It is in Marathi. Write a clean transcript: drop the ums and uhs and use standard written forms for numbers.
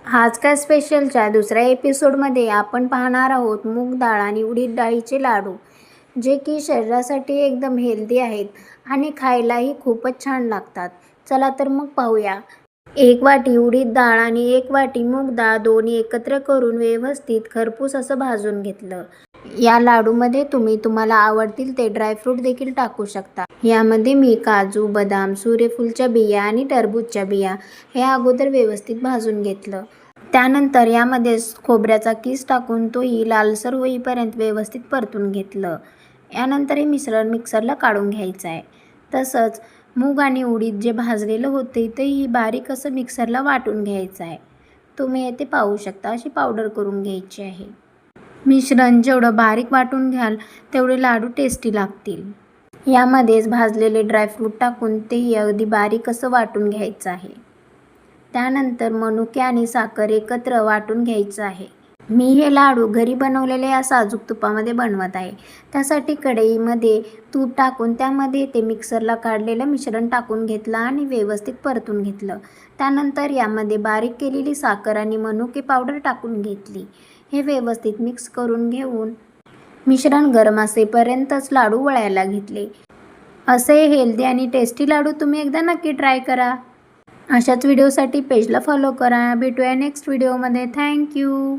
आज काय स्पेशलच्या दुसऱ्या एपिसोडमध्ये आपण पाहणार आहोत मूग डाळ आणि उडीद डाळीचे लाडू, जे की शरीरासाठी एकदम हेल्दी आहेत आणि खायलाही खूपच छान लागतात. चला तर मग पाहूया. 1 वाटी उडीद डाळ आणि 1 वाटी मूग डाळ दोन्ही एकत्र करून व्यवस्थित खरपूस असं भाजून घेतलं. या लाडूमध्ये तुम्ही तुम्हाला आवडतील ते ड्रायफ्रूट देखील टाकू शकता. यामध्ये मी काजू, बदाम, सूर्यफूलच्या बिया आणि टरबूजच्या बिया हे अगोदर व्यवस्थित भाजून घेतलं. त्यानंतर यामध्ये खोबऱ्याचा किस टाकून तोही लालसर होईपर्यंत व्यवस्थित परतून घेतलं. यानंतर हे मिश्रण मिक्सरला काढून घ्यायचं आहे. तसंच मूग आणि उडीद जे भाजलेलं होते तेही बारीक असं मिक्सरला वाटून घ्यायचं आहे. तुम्ही येथे पाहू शकता अशी पावडर करून घ्यायची आहे. मिश्रण जेवढं बारीक वाटून घ्याल तेवढे लाडू टेस्टी लागतील. यामध्येच भाजलेले ड्रायफ्रूट टाकून तेही अगदी बारीक असं वाटून घ्यायचं आहे. त्यानंतर मनुके आणि साखर एकत्र वाटून घ्यायचं आहे. मी हे लाडू घरी बनवलेले या साजूक तुपामध्ये बनवत आहे. त्यासाठी कढईमध्ये तूप टाकून त्यामध्ये ते मिक्सरला काढलेलं मिश्रण टाकून घेतलं आणि व्यवस्थित परतून घेतलं. त्यानंतर यामध्ये बारीक केलेली साखर आणि मनुके पावडर टाकून घेतली. हे व्यवस्थित मिक्स करून घेऊन मिश्रण गरम असेपर्यंतच लाडू वळायला घेतले. असे हेल्दी आणि टेस्टी लाडू तुम्ही एकदा नक्की ट्राय करा. अशाच व्हिडिओसाठी पेजला फॉलो करा. भेटूया नेक्स्ट व्हिडिओमध्ये. थँक्यू.